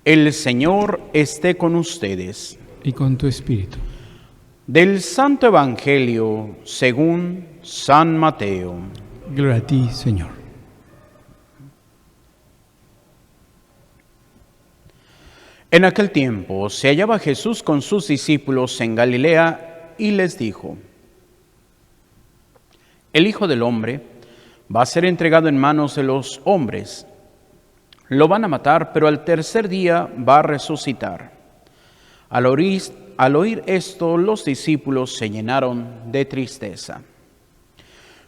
El Señor esté con ustedes. Y con tu espíritu. Del Santo Evangelio según San Mateo. Gloria a ti, Señor. En aquel tiempo se hallaba Jesús con sus discípulos en Galilea y les dijo: El Hijo del Hombre va a ser entregado en manos de los hombres. Lo van a matar, pero al tercer día va a resucitar. Al oír esto, los discípulos se llenaron de tristeza.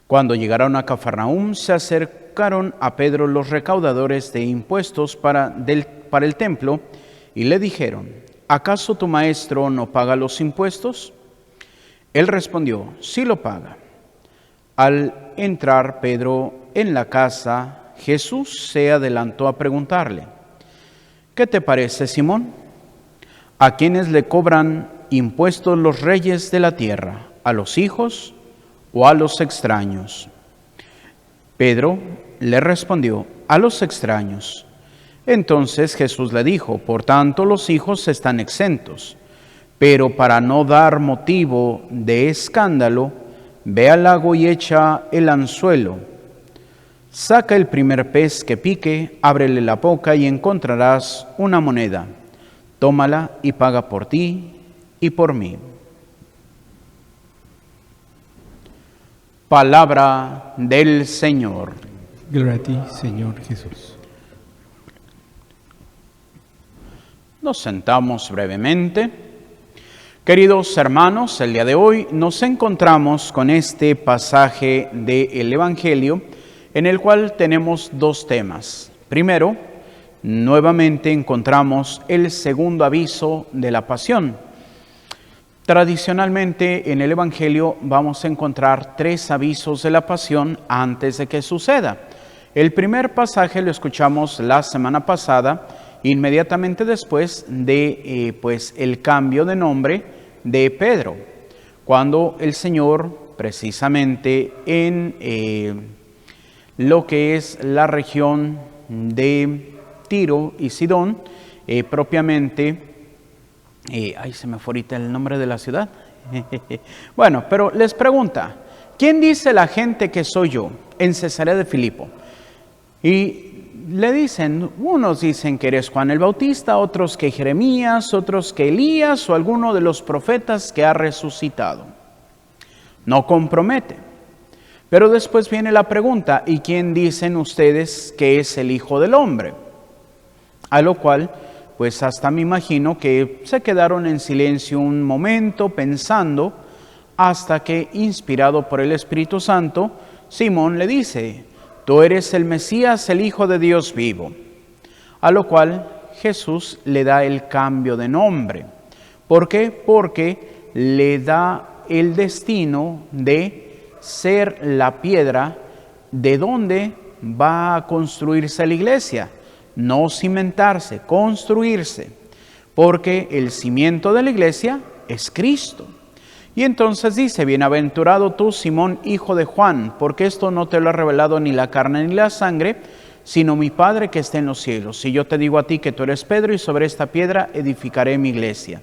Cuando llegaron a Cafarnaúm, se acercaron a Pedro los recaudadores de impuestos para el templo y le dijeron: ¿Acaso tu maestro no paga los impuestos? Él respondió: Sí lo paga. Al entrar Pedro en la casa, Jesús se adelantó a preguntarle: ¿Qué te parece, Simón? ¿A quiénes le cobran impuestos los reyes de la tierra? ¿A los hijos o a los extraños? Pedro le respondió: a los extraños. Entonces Jesús le dijo: por tanto los hijos están exentos, pero para no dar motivo de escándalo, ve al lago y echa el anzuelo. Saca el primer pez que pique, ábrele la boca y encontrarás una moneda. Tómala y paga por ti y por mí. Palabra del Señor. Gloria a ti, Señor Jesús. Nos sentamos brevemente. Queridos hermanos, el día de hoy nos encontramos con este pasaje del Evangelio en el cual tenemos dos temas. Primero, nuevamente encontramos el segundo aviso de la pasión. Tradicionalmente en el Evangelio vamos a encontrar tres avisos de la pasión antes de que suceda. El primer pasaje lo escuchamos la semana pasada, inmediatamente después de el cambio de nombre de Pedro, cuando el Señor, precisamente en lo que es la región de Tiro y Sidón, propiamente, ahí se me fue ahorita el nombre de la ciudad. Bueno, pero les pregunta: ¿quién dice la gente que soy yo? En Cesarea de Filipo. Y le dicen, unos dicen que eres Juan el Bautista, otros que Jeremías, otros que Elías o alguno de los profetas que ha resucitado. No compromete. Pero después viene la pregunta: ¿y quién dicen ustedes que es el Hijo del Hombre? A lo cual, pues hasta me imagino que se quedaron en silencio un momento pensando, hasta que, inspirado por el Espíritu Santo, Simón le dice: tú eres el Mesías, el Hijo de Dios vivo. A lo cual Jesús le da el cambio de nombre. ¿Por qué? Porque le da el destino de ser la piedra de donde va a construirse la iglesia. No cimentarse, construirse, porque el cimiento de la iglesia es Cristo. Y entonces dice: bienaventurado tú, Simón, hijo de Juan, porque esto no te lo ha revelado ni la carne ni la sangre, sino mi Padre que está en los cielos. Y yo te digo a ti que tú eres Pedro, y sobre esta piedra edificaré mi iglesia,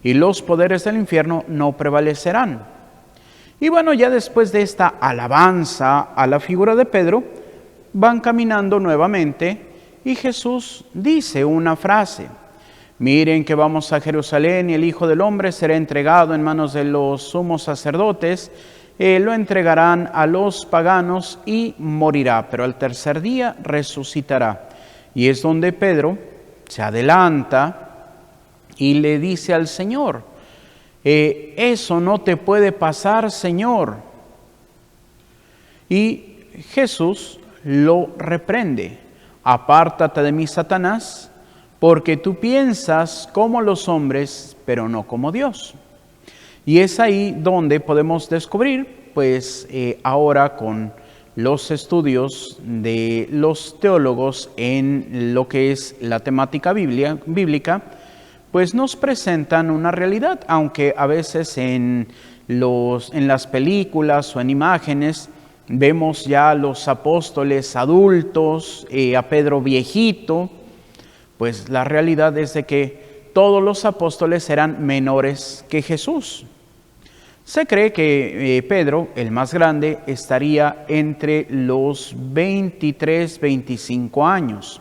y los poderes del infierno no prevalecerán. Y bueno, ya después de esta alabanza a la figura de Pedro, van caminando nuevamente y Jesús dice una frase: miren que vamos a Jerusalén y el Hijo del Hombre será entregado en manos de los sumos sacerdotes, lo entregarán a los paganos y morirá, pero al tercer día resucitará. Y es donde Pedro se adelanta y le dice al Señor: eso no te puede pasar, Señor. Y Jesús lo reprende: apártate de mí, Satanás, porque tú piensas como los hombres, pero no como Dios. Y es ahí donde podemos descubrir, ahora con los estudios de los teólogos en lo que es la temática bíblica, pues nos presentan una realidad, aunque a veces en las películas o en imágenes vemos ya a los apóstoles adultos, a Pedro viejito, Pues la realidad es de que todos los apóstoles eran menores que Jesús. Se cree que Pedro, el más grande, estaría entre los 23, 25 años,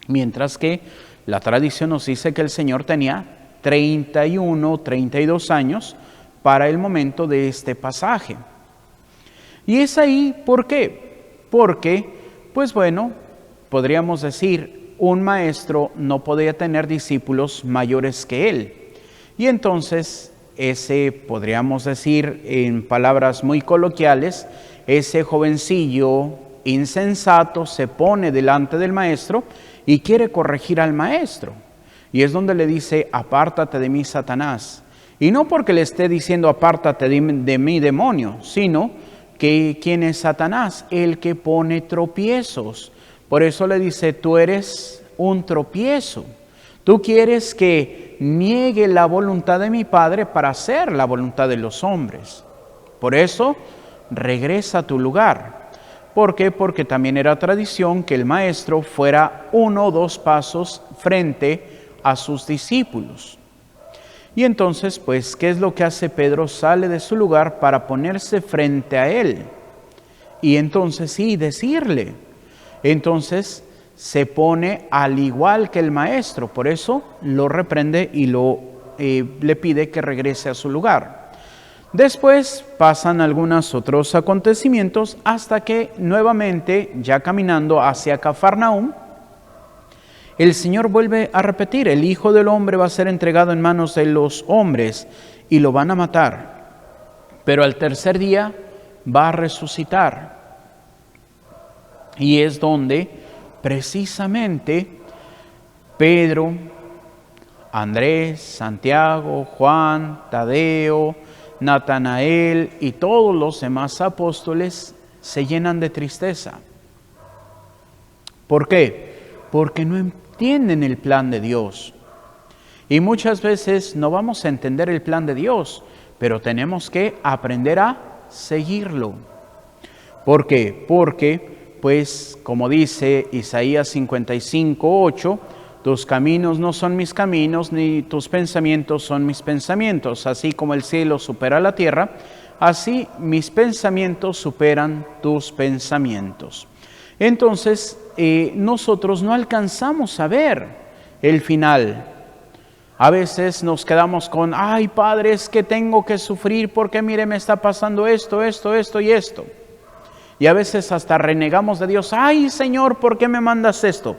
mientras que la tradición nos dice que el Señor tenía 31, 32 años para el momento de este pasaje. Y es ahí, ¿por qué? Porque, pues bueno, podríamos decir, un maestro no podía tener discípulos mayores que él. Y entonces, ese, podríamos decir en palabras muy coloquiales, ese jovencillo insensato se pone delante del maestro y quiere corregir al maestro. Y es donde le dice, apártate de mí, Satanás. Y no porque le esté diciendo, apártate de mí, demonio, sino que ¿quién es Satanás? El que pone tropiezos. Por eso le dice, tú eres un tropiezo. Tú quieres que niegue la voluntad de mi Padre para hacer la voluntad de los hombres. Por eso, regresa a tu lugar. ¿Por qué? Porque también era tradición que el maestro fuera 1 o 2 pasos frente a sus discípulos. Y entonces, pues, ¿qué es lo que hace Pedro? Sale de su lugar para ponerse frente a él. Y entonces, sí, decirle. Entonces, se pone al igual que el maestro, por eso lo reprende y le pide que regrese a su lugar. Después pasan algunos otros acontecimientos hasta que nuevamente, ya caminando hacia Cafarnaúm, el Señor vuelve a repetir, el Hijo del Hombre va a ser entregado en manos de los hombres y lo van a matar, pero al tercer día va a resucitar. Y es donde precisamente Pedro, Andrés, Santiago, Juan, Tadeo, Natanael y todos los demás apóstoles se llenan de tristeza. ¿Por qué? Porque no entienden el plan de Dios. Y muchas veces no vamos a entender el plan de Dios, pero tenemos que aprender a seguirlo. ¿Por qué? Porque pues como dice Isaías 55:8, tus caminos no son mis caminos, ni tus pensamientos son mis pensamientos. Así como el cielo supera la tierra, así mis pensamientos superan tus pensamientos. Entonces, nosotros no alcanzamos a ver el final. A veces nos quedamos con, ay, Padre, es que tengo que sufrir porque mire, me está pasando esto y esto. Y a veces hasta renegamos de Dios. Ay, Señor, ¿por qué me mandas esto?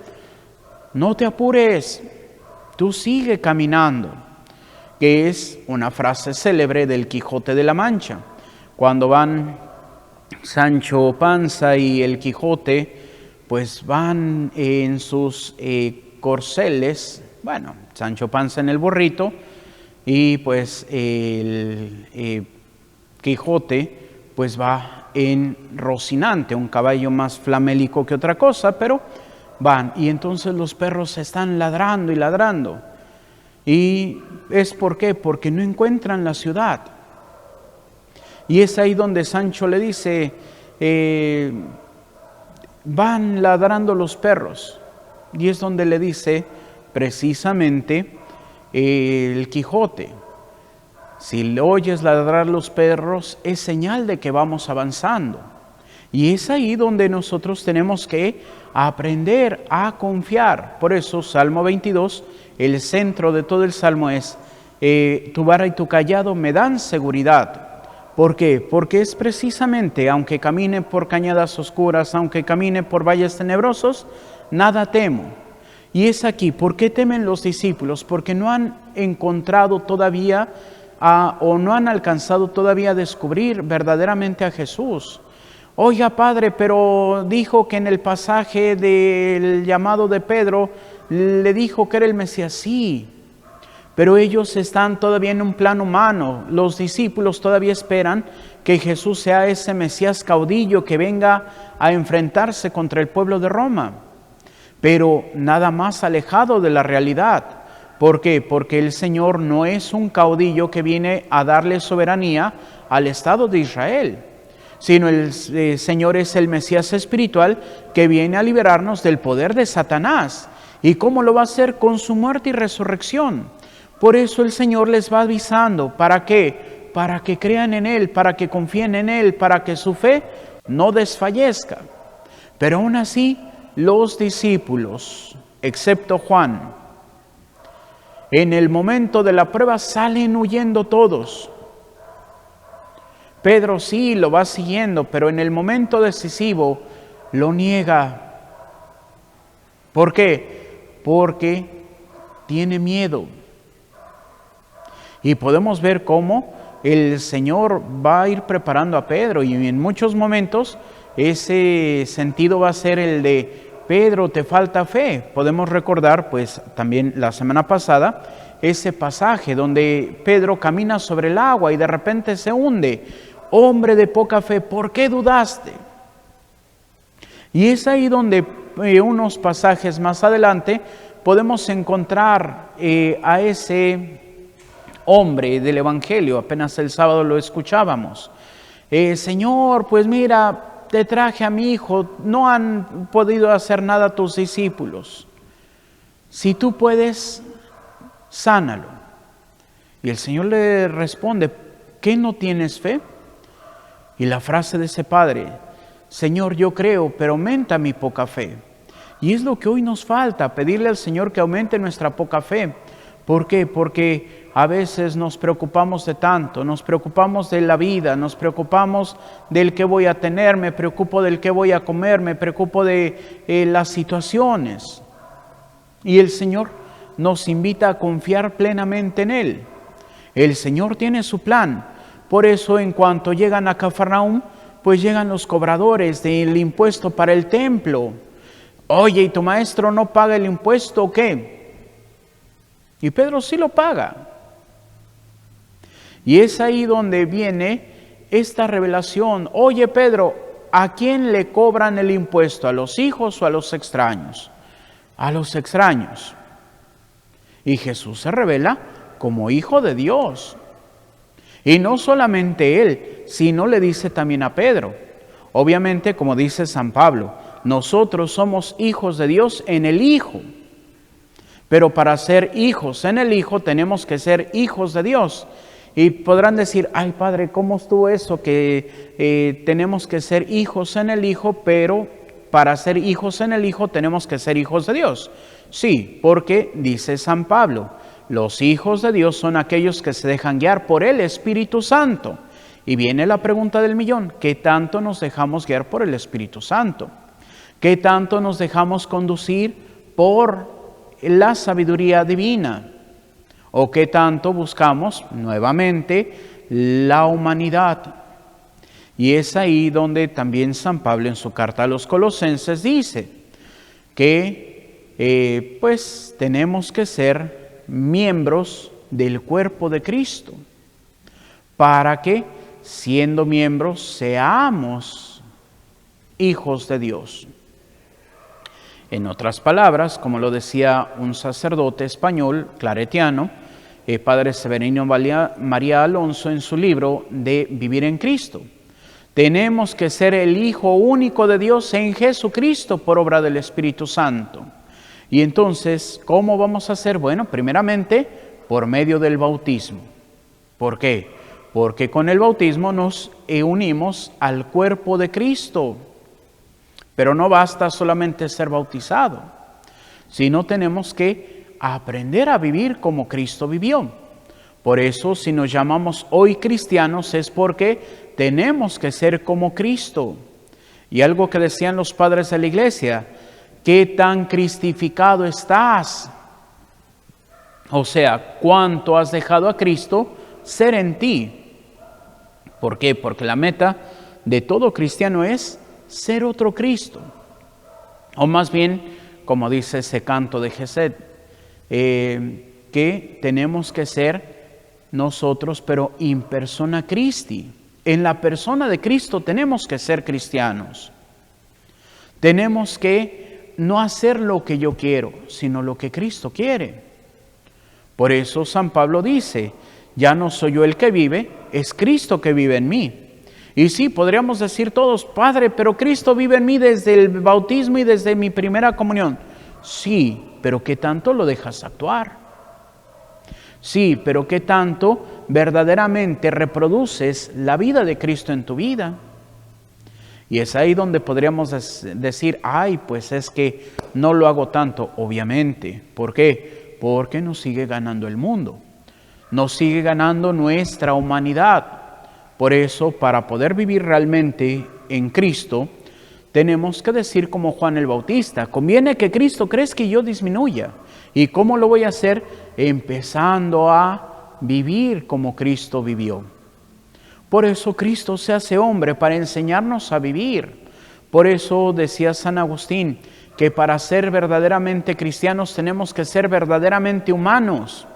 No te apures, tú sigue caminando. Que es una frase célebre del Quijote de la Mancha. Cuando van Sancho Panza y el Quijote, pues van en sus corceles. Bueno, Sancho Panza en el burrito y pues el Quijote pues va en Rocinante, un caballo más flamélico que otra cosa, pero van. Y entonces los perros están ladrando y ladrando. ¿Y es por qué? Porque no encuentran la ciudad. Y es ahí donde Sancho le dice, van ladrando los perros. Y es donde le dice precisamente el Quijote, si le oyes ladrar los perros, es señal de que vamos avanzando. Y es ahí donde nosotros tenemos que aprender a confiar. Por eso, Salmo 22, el centro de todo el Salmo es, tu vara y tu cayado me dan seguridad. ¿Por qué? Porque es precisamente, aunque camine por cañadas oscuras, aunque camine por valles tenebrosos, nada temo. Y es aquí, ¿por qué temen los discípulos? Porque no han encontrado todavía o no han alcanzado todavía a descubrir verdaderamente a Jesús. Oiga, Padre, pero dijo que en el pasaje del llamado de Pedro le dijo que era el Mesías. Sí, pero ellos están todavía en un plano humano. Los discípulos todavía esperan que Jesús sea ese Mesías caudillo que venga a enfrentarse contra el pueblo de Roma, pero nada más alejado de la realidad. ¿Por qué? Porque el Señor no es un caudillo que viene a darle soberanía al Estado de Israel, sino el Señor es el Mesías espiritual que viene a liberarnos del poder de Satanás. ¿Y cómo lo va a hacer? Con su muerte y resurrección. Por eso el Señor les va avisando. ¿Para qué? Para que crean en Él, para que confíen en Él, para que su fe no desfallezca. Pero aún así, los discípulos, excepto Juan, en el momento de la prueba salen huyendo todos. Pedro sí lo va siguiendo, pero en el momento decisivo lo niega. ¿Por qué? Porque tiene miedo. Y podemos ver cómo el Señor va a ir preparando a Pedro, y en muchos momentos ese sentido va a ser el de: Pedro, te falta fe. Podemos recordar, pues, también la semana pasada, ese pasaje donde Pedro camina sobre el agua y de repente se hunde. Hombre de poca fe, ¿por qué dudaste? Y es ahí donde unos pasajes más adelante podemos encontrar a ese hombre del Evangelio. Apenas el sábado lo escuchábamos. Señor, pues mira, te traje a mi hijo, no han podido hacer nada tus discípulos. Si tú puedes, sánalo. Y el Señor le responde: ¿qué, no tienes fe? Y la frase de ese padre: Señor, yo creo, pero aumenta mi poca fe. Y es lo que hoy nos falta, pedirle al Señor que aumente nuestra poca fe. ¿Por qué? Porque a veces nos preocupamos de tanto, nos preocupamos de la vida, nos preocupamos del qué voy a tener, me preocupo del qué voy a comer, me preocupo de las situaciones. Y el Señor nos invita a confiar plenamente en Él. El Señor tiene su plan. Por eso, en cuanto llegan a Cafarnaúm, pues llegan los cobradores del impuesto para el templo. Oye, ¿y tu maestro no paga el impuesto o qué? Y Pedro sí lo paga. Y es ahí donde viene esta revelación. Oye, Pedro, ¿a quién le cobran el impuesto? ¿A los hijos o a los extraños? A los extraños. Y Jesús se revela como Hijo de Dios. Y no solamente Él, sino le dice también a Pedro. Obviamente, como dice San Pablo, nosotros somos hijos de Dios en el Hijo. Pero para ser hijos en el Hijo tenemos que ser hijos de Dios. Y podrán decir: ay, Padre, ¿cómo estuvo eso? Que tenemos que ser hijos en el Hijo, pero para ser hijos en el Hijo tenemos que ser hijos de Dios. Sí, porque dice San Pablo, los hijos de Dios son aquellos que se dejan guiar por el Espíritu Santo. Y viene la pregunta del millón: ¿qué tanto nos dejamos guiar por el Espíritu Santo? ¿Qué tanto nos dejamos conducir por la sabiduría divina? ¿O qué tanto buscamos nuevamente la humanidad? Y es ahí donde también San Pablo en su carta a los Colosenses dice que pues tenemos que ser miembros del cuerpo de Cristo, para que, siendo miembros, seamos hijos de Dios. En otras palabras, como lo decía un sacerdote español claretiano, Padre Severino María Alonso, en su libro de Vivir en Cristo, tenemos que ser el Hijo único de Dios en Jesucristo por obra del Espíritu Santo. Y entonces, ¿cómo vamos a hacer? Bueno, primeramente, por medio del bautismo. ¿Por qué? Porque con el bautismo nos unimos al cuerpo de Cristo. Pero no basta solamente ser bautizado, sino tenemos que aprender a vivir como Cristo vivió. Por eso, si nos llamamos hoy cristianos, es porque tenemos que ser como Cristo. Y algo que decían los padres de la iglesia: ¿qué tan cristificado estás? O sea, ¿cuánto has dejado a Cristo ser en ti? ¿Por qué? Porque la meta de todo cristiano es ser otro Cristo. O más bien, como dice ese canto de Gesed, que tenemos que ser nosotros, pero in persona Christi. En la persona de Cristo tenemos que ser cristianos. Tenemos que no hacer lo que yo quiero, sino lo que Cristo quiere. Por eso San Pablo dice: ya no soy yo el que vive, es Cristo que vive en mí. Y sí, podríamos decir todos: Padre, pero Cristo vive en mí desde el bautismo y desde mi primera comunión. Sí, pero ¿qué tanto lo dejas actuar? Sí, pero ¿qué tanto verdaderamente reproduces la vida de Cristo en tu vida? Y es ahí donde podríamos decir, ay, pues es que no lo hago tanto, obviamente. ¿Por qué? Porque nos sigue ganando el mundo, nos sigue ganando nuestra humanidad. Por eso, para poder vivir realmente en Cristo, tenemos que decir como Juan el Bautista, conviene que Cristo crezca y yo disminuya. ¿Y cómo lo voy a hacer? Empezando a vivir como Cristo vivió. Por eso Cristo se hace hombre, para enseñarnos a vivir. Por eso decía San Agustín, que para ser verdaderamente cristianos tenemos que ser verdaderamente humanos.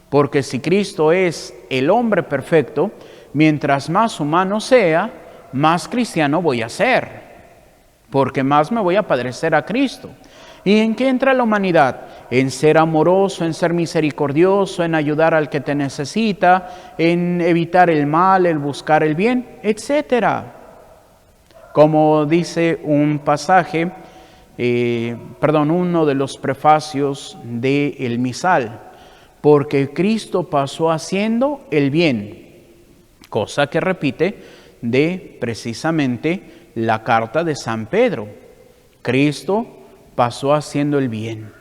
Porque si Cristo es el hombre perfecto, mientras más humano sea, más cristiano voy a ser. Porque más me voy a parecer a Cristo. ¿Y en qué entra la humanidad? En ser amoroso, en ser misericordioso, en ayudar al que te necesita, en evitar el mal, el buscar el bien, etc. Como dice un pasaje, uno de los prefacios del misal, porque Cristo pasó haciendo el bien, cosa que repite de precisamente la carta de San Pedro. Cristo pasó haciendo el bien.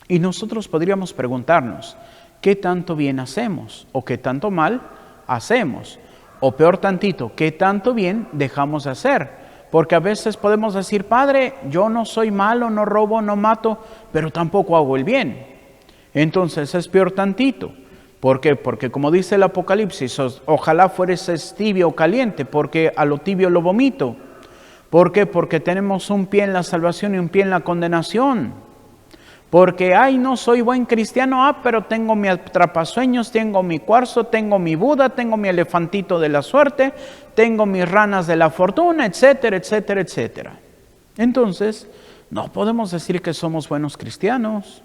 Y nosotros podríamos preguntarnos, ¿qué tanto bien hacemos? ¿O qué tanto mal hacemos? O peor tantito, ¿qué tanto bien dejamos de hacer? Porque a veces podemos decir, Padre, yo no soy malo, no robo, no mato, pero tampoco hago el bien. Entonces es peor tantito. ¿Por qué? Porque como dice el Apocalipsis, ojalá fueres tibio o caliente, porque a lo tibio lo vomito. ¿Por qué? Porque tenemos un pie en la salvación y un pie en la condenación. Porque, ay, no soy buen cristiano, pero tengo mi atrapasueños, tengo mi cuarzo, tengo mi Buda, tengo mi elefantito de la suerte, tengo mis ranas de la fortuna, etcétera, etcétera, etcétera. Entonces, no podemos decir que somos buenos cristianos.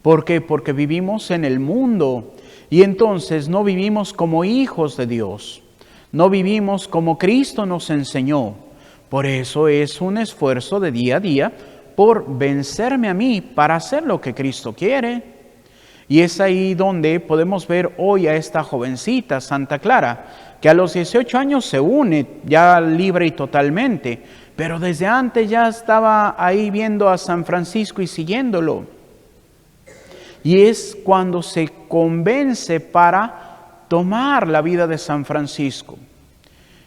¿Por qué? Porque vivimos en el mundo y entonces no vivimos como hijos de Dios. No vivimos como Cristo nos enseñó. Por eso es un esfuerzo de día a día por vencerme a mí para hacer lo que Cristo quiere. Y es ahí donde podemos ver hoy a esta jovencita, Santa Clara, que a los 18 años se une ya libre y totalmente, pero desde antes ya estaba ahí viendo a San Francisco y siguiéndolo. Y es cuando se convence para tomar la vida de San Francisco.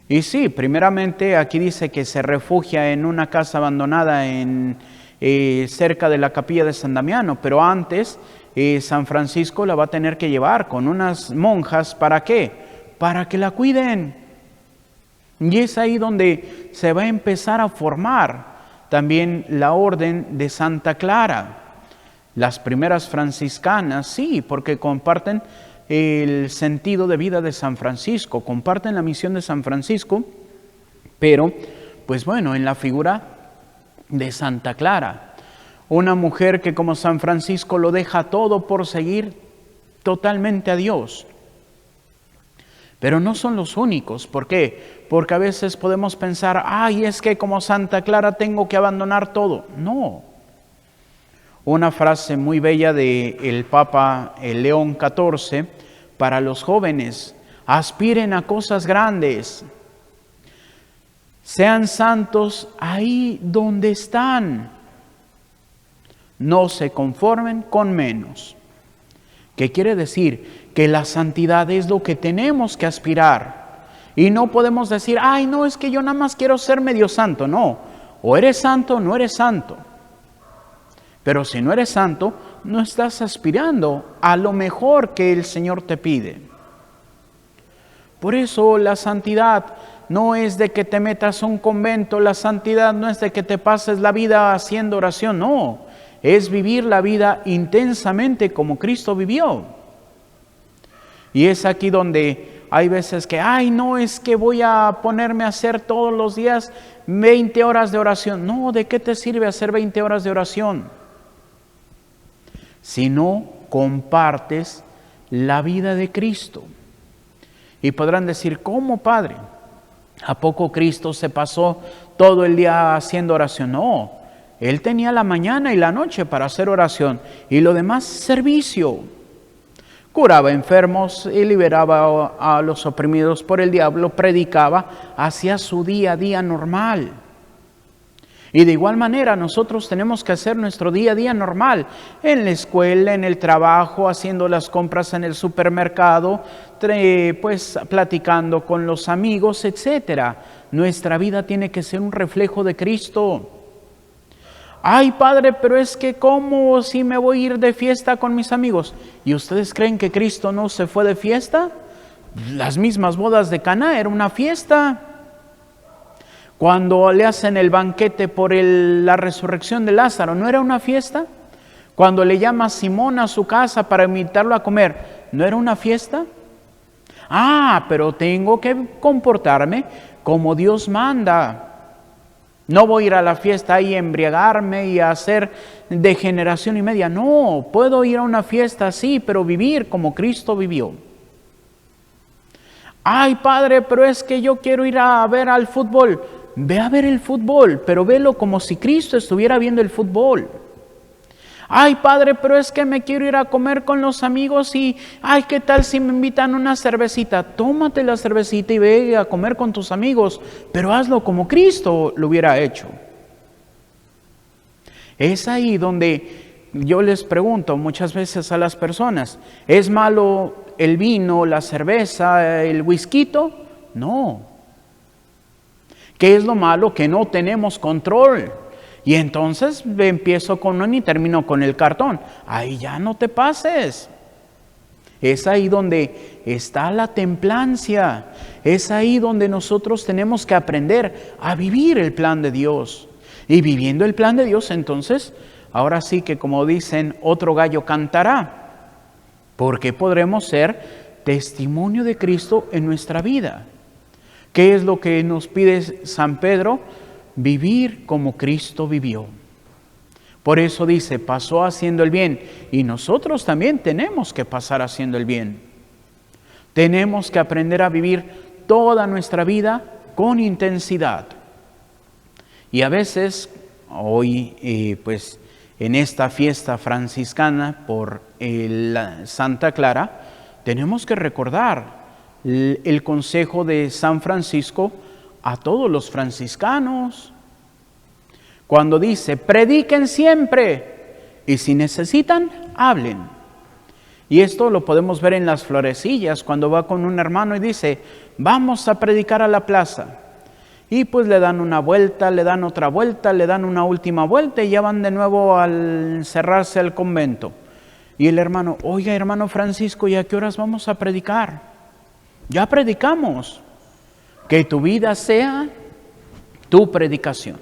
Y sí, primeramente aquí dice que se refugia en una casa abandonada cerca de la capilla de San Damiano, pero antes San Francisco la va a tener que llevar con unas monjas, ¿para qué? Para que la cuiden. Y es ahí donde se va a empezar a formar también la orden de Santa Clara. Las primeras franciscanas, sí, porque comparten el sentido de vida de San Francisco, comparten la misión de San Francisco, pero, pues bueno, en la figura de Santa Clara, una mujer que como San Francisco lo deja todo por seguir totalmente a Dios. Pero no son los únicos. ¿Por qué? Porque a veces podemos pensar, ay, es que como Santa Clara tengo que abandonar todo. No. Una frase muy bella del Papa León XIV para los jóvenes: aspiren a cosas grandes, sean santos ahí donde están, no se conformen con menos. ¿Qué quiere decir? Que la santidad es lo que tenemos que aspirar y no podemos decir, ay, no, es que yo nada más quiero ser medio santo. No, o eres santo o no eres santo. Pero si no eres santo, no estás aspirando a lo mejor que el Señor te pide. Por eso la santidad no es de que te metas a un convento, la santidad no es de que te pases la vida haciendo oración, no. Es vivir la vida intensamente como Cristo vivió. Y es aquí donde hay veces que, ay, no, es que voy a ponerme a hacer todos los días 20 horas de oración. No, ¿de qué te sirve hacer 20 horas de oración? Si no compartes la vida de Cristo. Y podrán decir, ¿cómo, Padre? ¿A poco Cristo se pasó todo el día haciendo oración? No, Él tenía la mañana y la noche para hacer oración y lo demás servicio. Curaba enfermos y liberaba a los oprimidos por el diablo, predicaba, hacía su día a día normal. Y de igual manera nosotros tenemos que hacer nuestro día a día normal, en la escuela, en el trabajo, haciendo las compras en el supermercado, pues platicando con los amigos, etc. Nuestra vida tiene que ser un reflejo de Cristo. Ay, padre, pero es que ¿cómo si me voy a ir de fiesta con mis amigos? ¿Y ustedes creen que Cristo no se fue de fiesta? Las mismas bodas de Caná era una fiesta. Cuando le hacen el banquete por la resurrección de Lázaro, ¿no era una fiesta? Cuando le llama a Simón a su casa para invitarlo a comer, ¿no era una fiesta? Ah, pero tengo que comportarme como Dios manda. No voy a ir a la fiesta y embriagarme y hacer degeneración y media. No, puedo ir a una fiesta sí, pero vivir como Cristo vivió. Ay, padre, pero es que yo quiero ir a ver al fútbol. Ve a ver el fútbol, pero velo como si Cristo estuviera viendo el fútbol. Ay, padre, pero es que me quiero ir a comer con los amigos y, ay, ¿qué tal si me invitan una cervecita? Tómate la cervecita y ve a comer con tus amigos, pero hazlo como Cristo lo hubiera hecho. Es ahí donde yo les pregunto muchas veces a las personas, ¿es malo el vino, la cerveza, el whisky? No. ¿Qué es lo malo? Que no tenemos control. Y entonces empiezo con uno y termino con el cartón. Ahí ya no te pases. Es ahí donde está la templancia. Es ahí donde nosotros tenemos que aprender a vivir el plan de Dios. Y viviendo el plan de Dios, entonces, ahora sí que como dicen, otro gallo cantará. Porque podremos ser testimonio de Cristo en nuestra vida. ¿Qué es lo que nos pide San Pedro? Vivir como Cristo vivió. Por eso dice, pasó haciendo el bien. Y nosotros también tenemos que pasar haciendo el bien. Tenemos que aprender a vivir toda nuestra vida con intensidad. Y a veces, hoy pues en esta fiesta franciscana por Santa Clara, tenemos que recordar el consejo de San Francisco a todos los franciscanos, cuando dice, prediquen siempre, y si necesitan, hablen. Y esto lo podemos ver en las florecillas, cuando va con un hermano y dice, vamos a predicar a la plaza. Y pues le dan una vuelta, le dan otra vuelta, le dan una última vuelta y ya van de nuevo al cerrarse al convento. Y el hermano, oiga hermano Francisco, ¿y a qué horas vamos a predicar? Ya predicamos. Que tu vida sea tu predicación.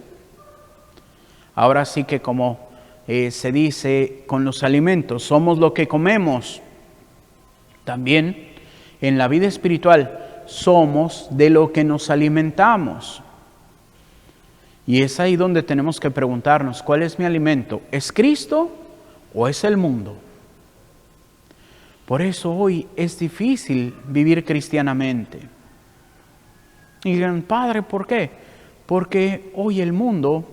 Ahora sí que como se dice con los alimentos, somos lo que comemos. También en la vida espiritual somos de lo que nos alimentamos. Y es ahí donde tenemos que preguntarnos, ¿cuál es mi alimento? ¿Es Cristo o es el mundo? Por eso hoy es difícil vivir cristianamente. Y dirán, padre, ¿por qué? Porque hoy el mundo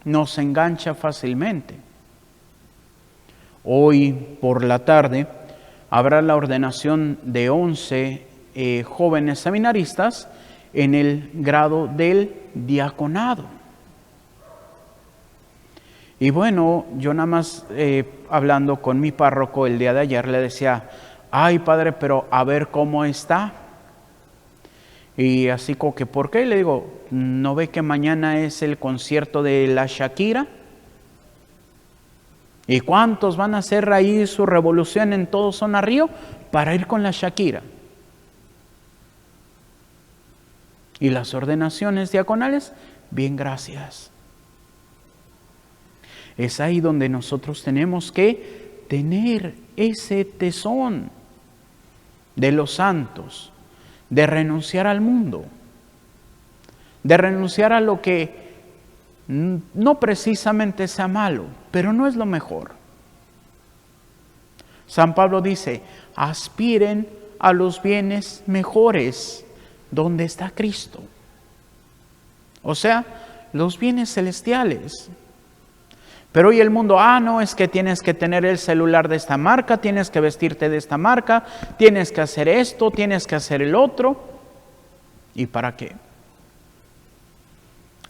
nos engancha fácilmente. Hoy por la tarde habrá la ordenación de 11 jóvenes seminaristas en el grado del diaconado. Y bueno, yo nada más hablando con mi párroco el día de ayer le decía, ay padre, pero a ver cómo está. Y así como que, ¿por qué? Le digo, ¿no ve que mañana es el concierto de la Shakira? ¿Y cuántos van a hacer ahí su revolución en todo Zona Río para ir con la Shakira? ¿Y las ordenaciones diaconales? Bien, gracias. Es ahí donde nosotros tenemos que tener ese tesón de los santos, de renunciar al mundo, de renunciar a lo que no precisamente sea malo, pero no es lo mejor. San Pablo dice, aspiren a los bienes mejores, donde está Cristo. O sea, los bienes celestiales. Pero hoy el mundo, no, es que tienes que tener el celular de esta marca, tienes que vestirte de esta marca, tienes que hacer esto, tienes que hacer el otro. ¿Y para qué?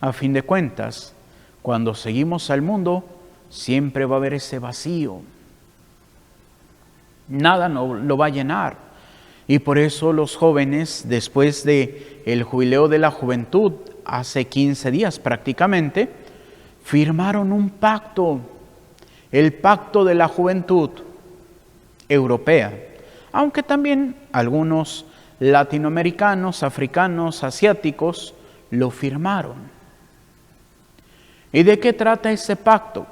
A fin de cuentas, cuando seguimos al mundo, siempre va a haber ese vacío. Nada no lo va a llenar. Y por eso los jóvenes, después del jubileo de la juventud, hace 15 días prácticamente, firmaron un pacto, el pacto de la juventud europea, aunque también algunos latinoamericanos, africanos, asiáticos lo firmaron. ¿Y de qué trata ese pacto?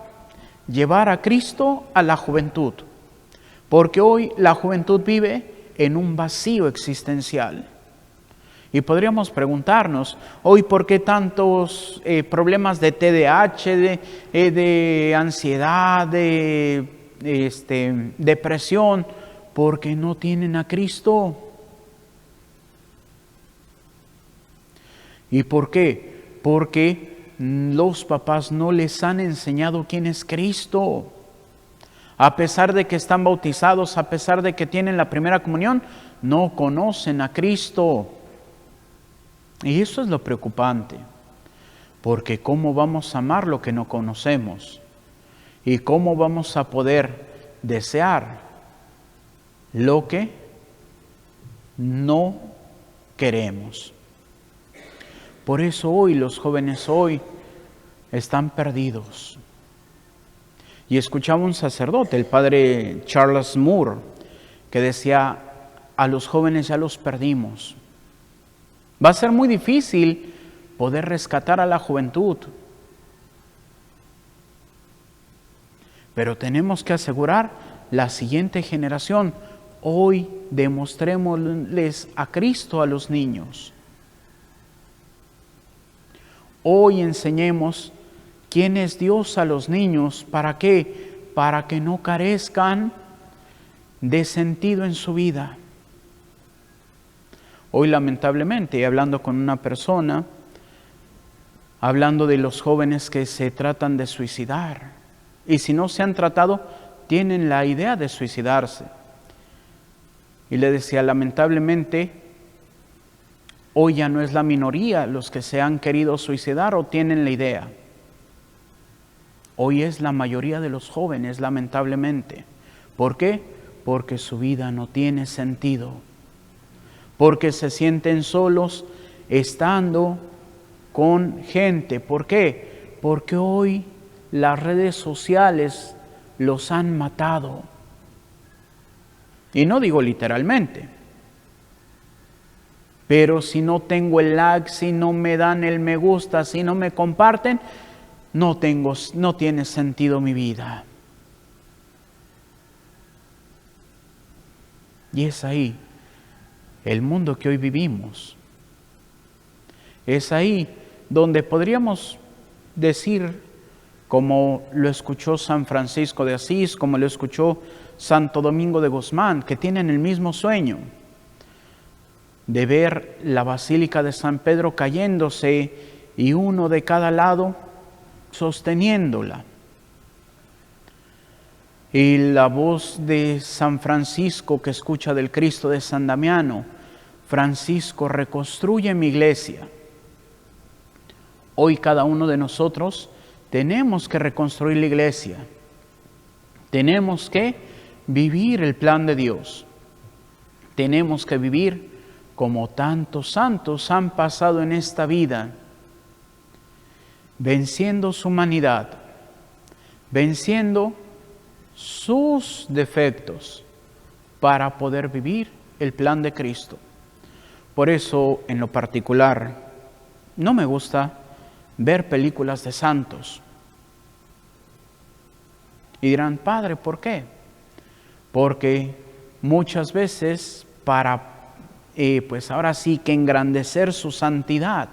Llevar a Cristo a la juventud, porque hoy la juventud vive en un vacío existencial. Y podríamos preguntarnos, hoy, ¿por qué tantos problemas de TDAH, de ansiedad, de depresión? Porque no tienen a Cristo. ¿Y por qué? Porque los papás no les han enseñado quién es Cristo. A pesar de que están bautizados, a pesar de que tienen la primera comunión, no conocen a Cristo. Y eso es lo preocupante, porque ¿cómo vamos a amar lo que no conocemos? ¿Y cómo vamos a poder desear lo que no queremos? Por eso hoy los jóvenes hoy están perdidos. Y escuchaba un sacerdote, el padre Charles Moore, que decía, a los jóvenes ya los perdimos. Va a ser muy difícil poder rescatar a la juventud. Pero tenemos que asegurar la siguiente generación. Hoy demostrémosles a Cristo a los niños. Hoy enseñemos quién es Dios a los niños. ¿Para qué? Para que no carezcan de sentido en su vida. Hoy lamentablemente, hablando con una persona, hablando de los jóvenes que se tratan de suicidar, y si no se han tratado, tienen la idea de suicidarse. Y le decía, lamentablemente, hoy ya no es la minoría los que se han querido suicidar o tienen la idea. Hoy es la mayoría de los jóvenes, lamentablemente. ¿Por qué? Porque su vida no tiene sentido. Porque se sienten solos estando con gente. ¿Por qué? Porque hoy las redes sociales los han matado. Y no digo literalmente. Pero si no tengo el like, si no me dan el me gusta, si no me comparten, no tiene sentido mi vida. Y es ahí el mundo que hoy vivimos. Es ahí donde podríamos decir, como lo escuchó San Francisco de Asís, como lo escuchó Santo Domingo de Guzmán, que tienen el mismo sueño de ver la Basílica de San Pedro cayéndose y uno de cada lado sosteniéndola. Y la voz de San Francisco que escucha del Cristo de San Damiano: Francisco, reconstruye mi iglesia. Hoy cada uno de nosotros tenemos que reconstruir la iglesia. Tenemos que vivir el plan de Dios. Tenemos que vivir como tantos santos han pasado en esta vida, venciendo su humanidad, venciendo sus defectos para poder vivir el plan de Cristo. Por eso, en lo particular, no me gusta ver películas de santos. Y dirán, Padre, ¿por qué? Porque muchas veces para, pues ahora sí que engrandecer su santidad,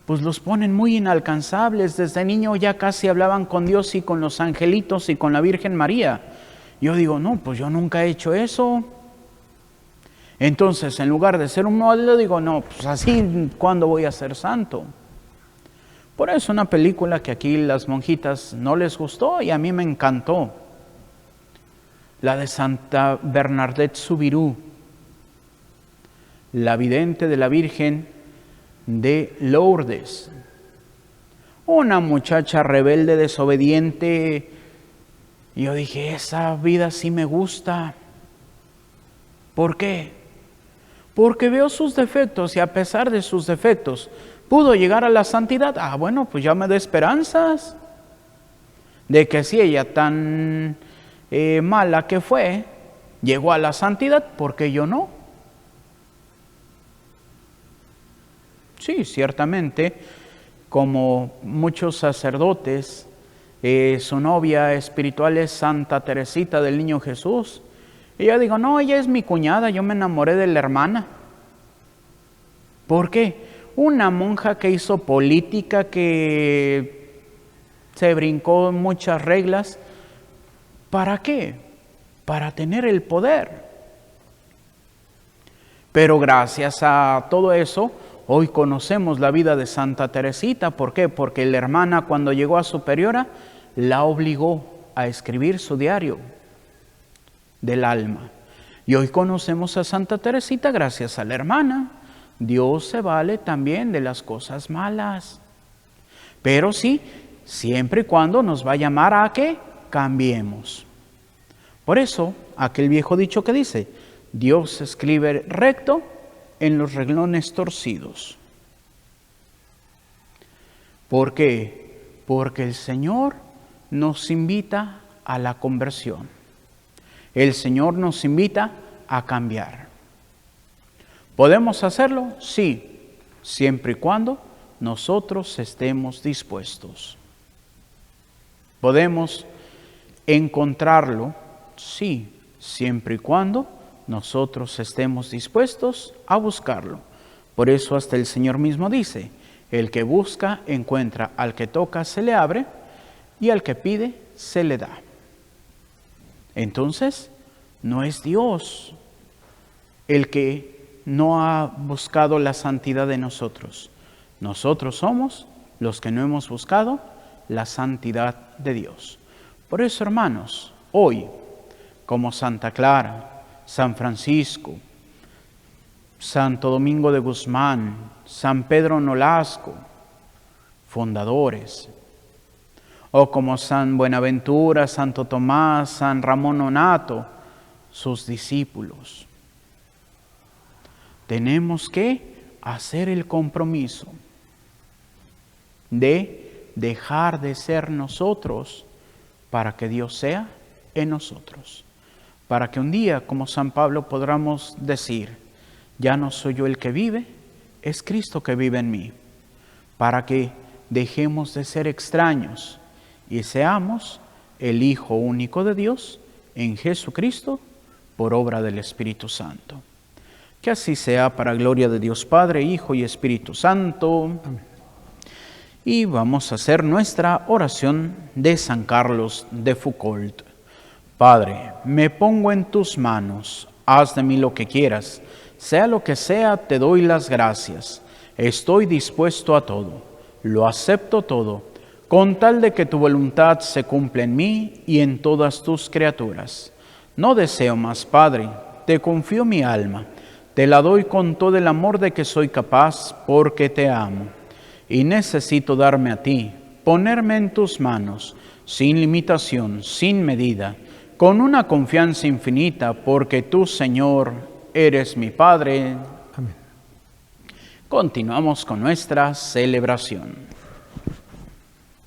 pues los ponen muy inalcanzables. Desde niño ya casi hablaban con Dios y con los angelitos y con la Virgen María. Yo digo, no, pues yo nunca he hecho eso. Entonces, en lugar de ser un modelo, digo, no, pues así, ¿cuándo voy a ser santo? Por eso una película que aquí las monjitas no les gustó y a mí me encantó. La de Santa Bernadette Soubirous, la vidente de la Virgen de Lourdes. Una muchacha rebelde, desobediente. Y yo dije, esa vida sí me gusta. ¿Por qué? Porque veo sus defectos y a pesar de sus defectos pudo llegar a la santidad. Ah, bueno, pues ya me da esperanzas de que si ella tan mala que fue, llegó a la santidad, ¿por qué yo no? Sí, ciertamente, como muchos sacerdotes, su novia espiritual es Santa Teresita del Niño Jesús. Y yo digo, no, ella es mi cuñada, yo me enamoré de la hermana. ¿Por qué? Una monja que hizo política, que se brincó muchas reglas. ¿Para qué? Para tener el poder. Pero gracias a todo eso, hoy conocemos la vida de Santa Teresita. ¿Por qué? Porque la hermana, cuando llegó a superiora, la obligó a escribir su diario del alma. Y hoy conocemos a Santa Teresita gracias a la hermana. Dios se vale también de las cosas malas. Pero sí, siempre y cuando nos va a llamar a que cambiemos. Por eso, aquel viejo dicho que dice, Dios escribe recto en los renglones torcidos. ¿Por qué? Porque el Señor nos invita a la conversión. El Señor nos invita a cambiar. ¿Podemos hacerlo? Sí, siempre y cuando nosotros estemos dispuestos. ¿Podemos encontrarlo? Sí, siempre y cuando nosotros estemos dispuestos a buscarlo. Por eso hasta el Señor mismo dice, el que busca encuentra, al que toca se le abre y al que pide se le da. Entonces, no es Dios el que no ha buscado la santidad de nosotros. Nosotros somos los que no hemos buscado la santidad de Dios. Por eso, hermanos, hoy, como Santa Clara, San Francisco, Santo Domingo de Guzmán, San Pedro Nolasco, fundadores, o como San Buenaventura, Santo Tomás, San Ramón Nonnato, sus discípulos. Tenemos que hacer el compromiso de dejar de ser nosotros para que Dios sea en nosotros. Para que un día, como San Pablo, podamos decir, ya no soy yo el que vive, es Cristo que vive en mí. Para que dejemos de ser extraños y seamos el Hijo único de Dios en Jesucristo por obra del Espíritu Santo. Que así sea para gloria de Dios Padre, Hijo y Espíritu Santo. Amén. Y vamos a hacer nuestra oración de San Carlos de Foucauld. Padre, me pongo en tus manos, haz de mí lo que quieras, sea lo que sea, te doy las gracias. Estoy dispuesto a todo, lo acepto todo, con tal de que tu voluntad se cumpla en mí y en todas tus criaturas. No deseo más, Padre, te confío mi alma, te la doy con todo el amor de que soy capaz, porque te amo. Y necesito darme a ti, ponerme en tus manos, sin limitación, sin medida, con una confianza infinita, porque tú, Señor, eres mi Padre. Amén. Continuamos con nuestra celebración.